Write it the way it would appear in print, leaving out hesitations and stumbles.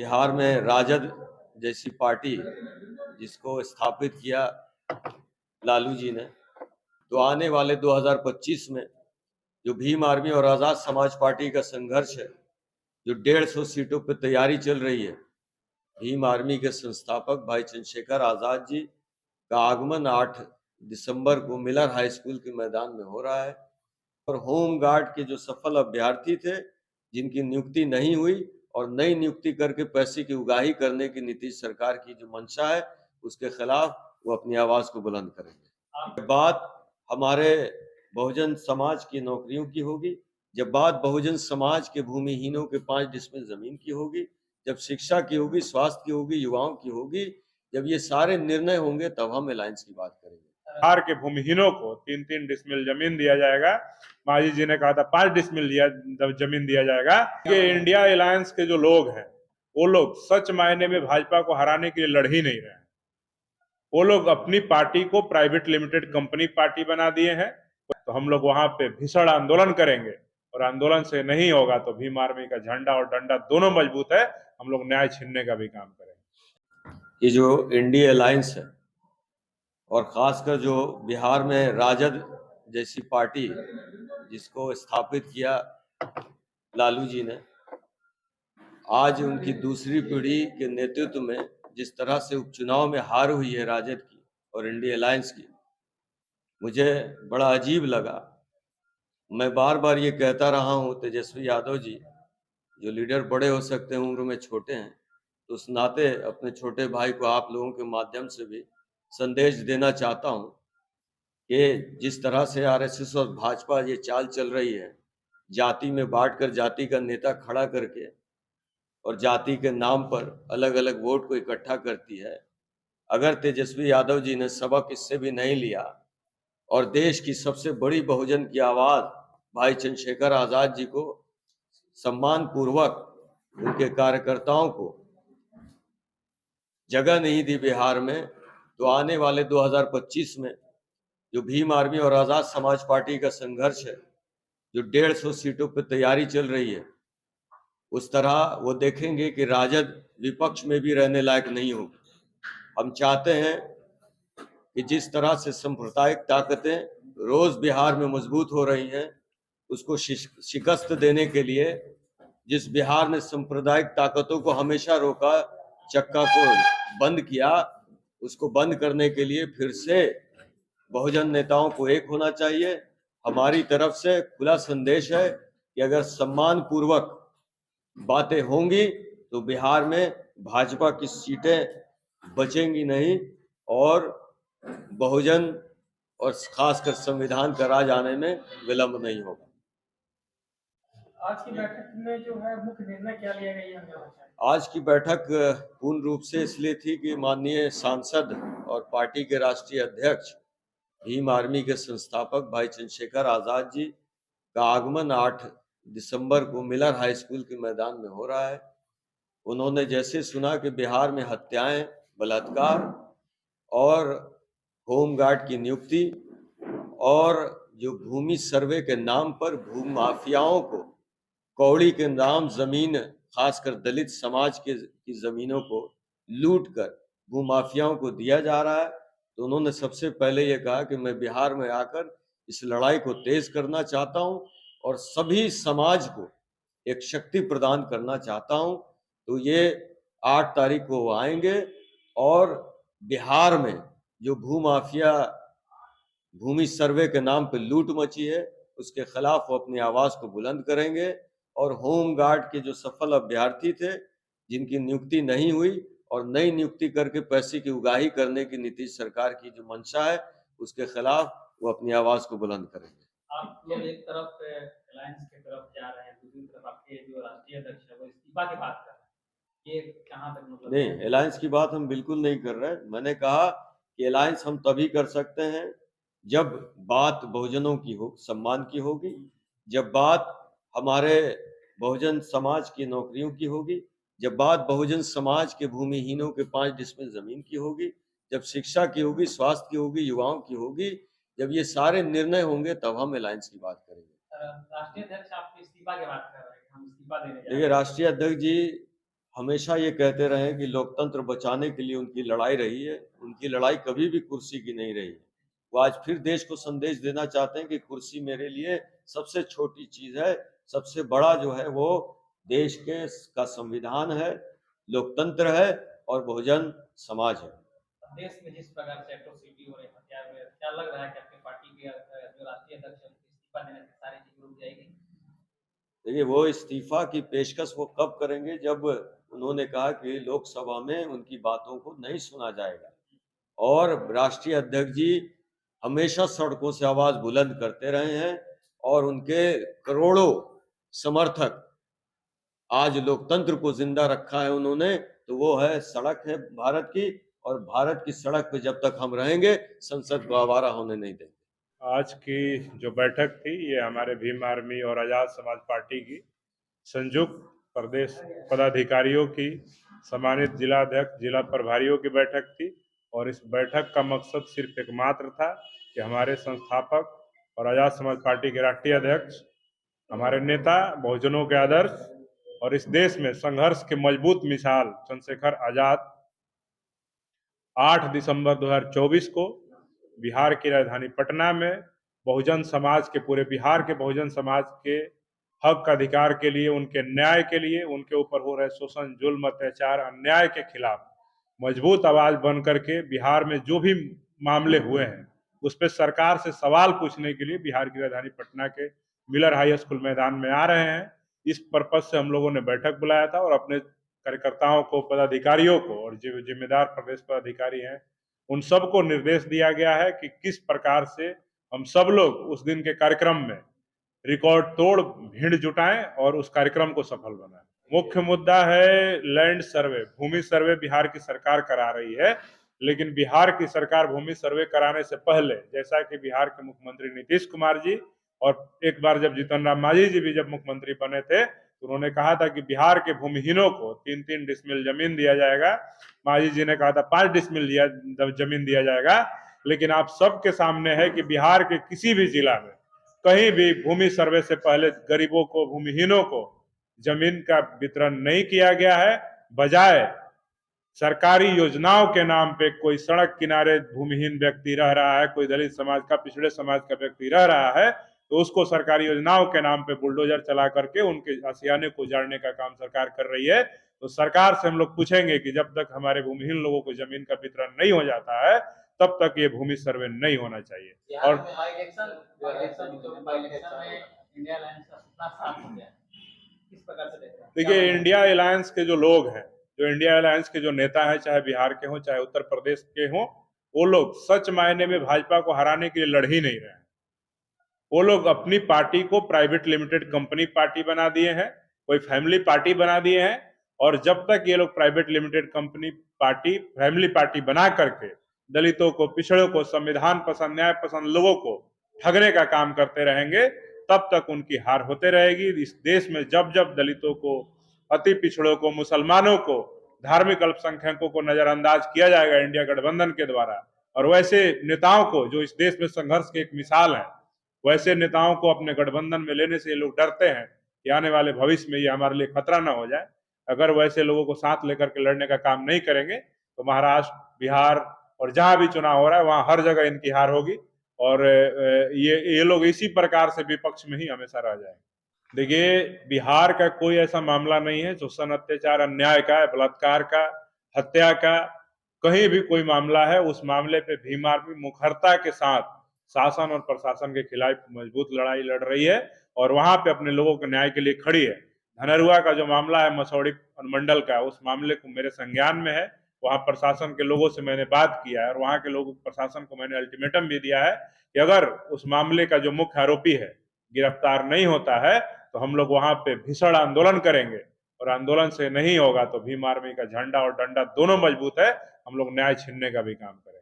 बिहार में राजद जैसी पार्टी जिसको स्थापित किया लालू जी ने, तो आने वाले 2025 में जो भीम आर्मी और आजाद समाज पार्टी का संघर्ष है, जो 150 सीटों पर तैयारी चल रही है, भीम आर्मी के संस्थापक भाई चंद्रशेखर आजाद जी का आगमन 8 दिसंबर को मिलर हाई स्कूल के मैदान में हो रहा है। और होम गार्ड के जो सफल अभ्यर्थी थे, जिनकी नियुक्ति नहीं हुई और नई नियुक्ति करके पैसे की उगाही करने की नीतीश सरकार की जो मंशा है, उसके खिलाफ वो अपनी आवाज को बुलंद करेंगे। बात हमारे बहुजन समाज की नौकरियों की होगी, जब बात बहुजन समाज के भूमिहीनों के 5 डिसमिल जमीन की होगी, जब शिक्षा की होगी, स्वास्थ्य की होगी, युवाओं की होगी, जब ये सारे निर्णय होंगे, तब हम अलायंस की बात करेंगे। बिहार के भूमिहीनों को 3-3 डिसमिल जमीन दिया जाएगा। मांझी जी ने कहा था 5 डिसमिल जमीन दिया जाएगा। ये इंडिया अलायंस के जो लोग हैं, वो लोग सच मायने में भाजपा को हराने के लिए लड़ ही नहीं रहे हैं। वो लोग अपनी पार्टी को प्राइवेट लिमिटेड कंपनी पार्टी बना दिए हैं। तो हम लोग वहां पे भीषण आंदोलन करेंगे, और आंदोलन से नहीं होगा तो भीम आर्मी का झंडा और डंडा दोनों मजबूत है। हम लोग न्याय छीनने का भी काम करेंगे। ये जो इंडिया अलायंस है, और खासकर जो बिहार में राजद जैसी पार्टी जिसको स्थापित किया लालू जी ने, आज उनकी दूसरी पीढ़ी के नेतृत्व में जिस तरह से उपचुनाव में हार हुई है राजद की और इंडिया अलायंस की, मुझे बड़ा अजीब लगा। मैं बार बार ये कहता रहा हूँ, तेजस्वी यादव जी जो लीडर बड़े हो सकते हैं, उम्र में छोटे हैं, तो उस नाते अपने छोटे भाई को आप लोगों के माध्यम से भी संदेश देना चाहता हूँ कि जिस तरह से आरएसएस और भाजपा ये चाल चल रही है, जाति में बांटकर जाति का नेता खड़ा करके और जाति के नाम पर अलग अलग वोट को इकट्ठा करती है। अगर तेजस्वी यादव जी ने सबक इससे भी नहीं लिया और देश की सबसे बड़ी बहुजन की आवाज भाई चंद्रशेखर आजाद जी को सम्मान पूर्वक उनके कार्यकर्ताओं को जगह नहीं दी बिहार में, तो आने वाले 2025 में जो भीम आर्मी और आजाद समाज पार्टी का संघर्ष है, जो 150 सीटों पर तैयारी चल रही है, उस तरह वो देखेंगे कि राजद विपक्ष में भी रहने लायक नहीं होगी। हम चाहते हैं कि जिस तरह से सांप्रदायिक ताकतें रोज बिहार में मजबूत हो रही हैं, उसको शिकस्त देने के लिए जिस बिहार ने सांप्रदायिक ताकतों को हमेशा रोका, चक्का को बंद किया, उसको बंद करने के लिए फिर से बहुजन नेताओं को एक होना चाहिए। हमारी तरफ से खुला संदेश है कि अगर सम्मान पूर्वक बातें होंगी तो बिहार में भाजपा की सीटें बचेंगी नहीं और बहुजन और खासकर संविधान का राज आने में विलंब नहीं होगा। आज की बैठक में जो है मुख्य निर्णय क्या लिया गया? आज की बैठक पूर्ण रूप से इसलिए थी कि माननीय सांसद और पार्टी के राष्ट्रीय अध्यक्ष भीम आर्मी के संस्थापक भाई चंद्रशेखर आजाद जी का आगमन 8 दिसंबर को मिलर हाई स्कूल के मैदान में हो रहा है। उन्होंने जैसे सुना कि बिहार में हत्याएं, बलात्कार और होमगार्ड की नियुक्ति और जो भूमि सर्वे के नाम पर भूमाफियाओं को कौड़ी के नाम जमीन, खासकर दलित समाज की जमीनों को लूट कर भूमाफियाओं को दिया जा रहा है, तो उन्होंने सबसे पहले ये कहा कि मैं बिहार में आकर इस लड़ाई को तेज करना चाहता हूं और सभी समाज को एक शक्ति प्रदान करना चाहता हूं। तो ये 8 तारीख को वो आएंगे और बिहार में जो भूमाफिया भूमि सर्वे के नाम पर लूट मची है, उसके खिलाफ वो अपनी आवाज को बुलंद करेंगे। और होम गार्ड के जो सफल अभ्यर्थी थे, जिनकी नियुक्ति नहीं हुई और नई नियुक्ति करके पैसे की उगाही करने की नीतीश सरकार की जो मंशा है, उसके खिलाफ वो अपनी आवाज को बुलंद करेंगे। आप लोग एक तरफ अलायंस की तरफ जा रहे हैं, दूसरी तरफ आपके जो राष्ट्रीय अध्यक्ष है वो इस्तीफा की बात कर रहे हैं, ये कहां तक मतलब? नहीं, अलायंस की बात हम बिल्कुल नहीं कर रहे। मैंने कहा कि अलायंस हम तभी कर सकते हैं जब बात बहुजनों की हो, सम्मान की होगी, जब बात हमारे बहुजन समाज की नौकरियों की होगी, जब बात बहुजन समाज के भूमिहीनों के 5 डिसमिल जमीन की होगी, जब शिक्षा की होगी, स्वास्थ्य की होगी, युवाओं की होगी, जब ये सारे निर्णय होंगे, तब हम अलायंस की बात करेंगे। राष्ट्रीय अध्यक्ष आप इस्तीफा की बात कर रहे हैं, हम इस्तीफा देने जा रहे हैं। देखिए, राष्ट्रीय अध्यक्ष जी हमेशा ये कहते रहे हैं कि लोकतंत्र बचाने के लिए उनकी लड़ाई रही है। उनकी लड़ाई कभी भी कुर्सी की नहीं रही। वो आज फिर देश को संदेश देना चाहते हैं कि कुर्सी मेरे लिए सबसे छोटी चीज है, सबसे बड़ा जो है वो देश का संविधान है, लोकतंत्र है और बहुजन समाज है। देश में जिस प्रकार से एट्रोसिटी हो रही है, हत्या हो रही है, क्या लग रहा है कि आपकी पार्टी के जो राष्ट्रीय अध्यक्ष हैं इस्तीफा देने से सारी चीज रुक जाएगी? देखिए, वो इस्तीफा की पेशकश वो कब करेंगे जब उन्होंने कहा कि लोकसभा में उनकी बातों को नहीं सुना जाएगा। और राष्ट्रीय अध्यक्ष जी हमेशा सड़कों से आवाज बुलंद करते रहे हैं और उनके करोड़ों समर्थक आज लोकतंत्र को जिंदा रखा है उन्होंने, तो वो है सड़क है भारत की, और भारत की सड़क पे जब तक हम रहेंगे संसद को आवारा होने नहीं देंगे। आज की जो बैठक थी ये हमारे भीम आर्मी और आजाद समाज पार्टी की संयुक्त प्रदेश पदाधिकारियों की, सम्मानित जिला अध्यक्ष, जिला प्रभारियों की बैठक थी। और इस बैठक का मकसद सिर्फ एकमात्र था कि हमारे संस्थापक और आजाद समाज पार्टी के राष्ट्रीय अध्यक्ष, हमारे नेता, बहुजनों के आदर्श और इस देश में संघर्ष के मजबूत मिसाल चंद्रशेखर आजाद 8 दिसंबर 2024 को बिहार की राजधानी पटना में बहुजन समाज के, पूरे बिहार के बहुजन समाज के हक अधिकार के लिए, उनके न्याय के लिए, उनके ऊपर हो रहे शोषण, जुल्म, अत्याचार, अन्याय के खिलाफ मजबूत आवाज बन करके बिहार में जो भी मामले हुए हैं उस पर सरकार से सवाल पूछने के लिए बिहार की राजधानी पटना के मिलर हाई स्कूल मैदान में आ रहे हैं। इस पर्पज से हम लोगों ने बैठक बुलाया था और अपने कार्यकर्ताओं को, पदाधिकारियों को, और जो जिम्मेदार प्रदेश पदाधिकारी हैं उन सबको निर्देश दिया गया है कि किस प्रकार से हम सब लोग उस दिन के कार्यक्रम में रिकॉर्ड तोड़ भीड़ जुटाएं और उस कार्यक्रम को सफल बनाएं। मुख्य मुद्दा है लैंड सर्वे, भूमि सर्वे बिहार की सरकार करा रही है, लेकिन बिहार की सरकार भूमि सर्वे कराने से पहले, जैसा कि बिहार के मुख्यमंत्री नीतीश कुमार जी और एक बार जब जीतन राम मांझी जी भी जब मुख्यमंत्री बने थे तो उन्होंने कहा था कि बिहार के भूमिहीनों को 3-3 डिसमिल जमीन दिया जाएगा। मांझी जी ने कहा था 5 डिसमिल जमीन दिया जाएगा। लेकिन आप सबके सामने है कि बिहार के किसी भी जिला में कहीं भी भूमि सर्वे से पहले गरीबों को, भूमिहीनों को जमीन का वितरण नहीं किया गया है। बजाय सरकारी योजनाओं के नाम पे कोई सड़क किनारे भूमिहीन व्यक्ति रह रहा है, कोई दलित समाज का, पिछड़े समाज का व्यक्ति रह रहा है, तो उसको सरकारी योजनाओं के नाम पे बुलडोजर चला करके उनके आशियाने को उजाड़ने का काम सरकार कर रही है। तो सरकार से हम लोग पूछेंगे कि जब तक हमारे भूमिहीन लोगों को जमीन का वितरण नहीं हो जाता है तब तक ये भूमि सर्वे नहीं होना चाहिए। और देखिए, इंडिया अलायंस के जो लोग हैं, जो इंडिया अलायंस के जो नेता हैं, चाहे बिहार के हों चाहे उत्तर प्रदेश के हों, वो लोग सच मायने में भाजपा को हराने के लिए लड़ ही नहीं रहे हैं। वो लोग अपनी पार्टी को प्राइवेट लिमिटेड कंपनी पार्टी बना दिए हैं, कोई फैमिली पार्टी बना दिए हैं। और जब तक ये लोग private limited company party, family party बना करके दलितों को, पिछड़ों को, संविधान पसंद, न्याय पसंद लोगों को ठगने का काम करते रहेंगे, तब तक उनकी हार होते रहेगी। इस देश में जब जब दलितों को, अति पिछड़ों को, मुसलमानों को, धार्मिक अल्पसंख्यकों को नजरअंदाज किया जाएगा इंडिया गठबंधन के द्वारा, और वैसे नेताओं को जो इस देश में संघर्ष की एक मिसाल है, वैसे नेताओं को अपने गठबंधन में लेने से ये लोग डरते हैं कि आने वाले भविष्य में ये हमारे लिए खतरा ना हो जाए। अगर वैसे लोगों को साथ लेकर के लड़ने का काम नहीं करेंगे तो महाराष्ट्र, बिहार और जहां भी चुनाव हो रहा है वहां हर जगह इनकी हार होगी और ये लोग इसी प्रकार से विपक्ष में ही हमेशा रह जाएंगे। देखिए, बिहार का कोई ऐसा मामला नहीं है शोषण, अत्याचार, अन्याय का, बलात्कार का, हत्या का, कहीं भी कोई मामला है उस मामले पे भीम आर्मी मुखरता के साथ शासन और प्रशासन के खिलाफ मजबूत लड़ाई लड़ रही है और वहां पे अपने लोगों के न्याय के लिए खड़ी है। धनरुआ का जो मामला है मसौड़ी अनुमंडल का, उस मामले को मेरे संज्ञान में है। वहां प्रशासन के लोगों से मैंने बात किया है और वहां के लोगों, प्रशासन को मैंने अल्टीमेटम भी दिया है कि अगर उस मामले का जो मुख्य आरोपी है गिरफ्तार नहीं होता है तो हम लोग वहां पे भीषण आंदोलन करेंगे, और आंदोलन से नहीं होगा तो भीम आर्मी का झंडा और डंडा दोनों मजबूत है, हम लोग न्याय छीनने का भी काम करेंगे।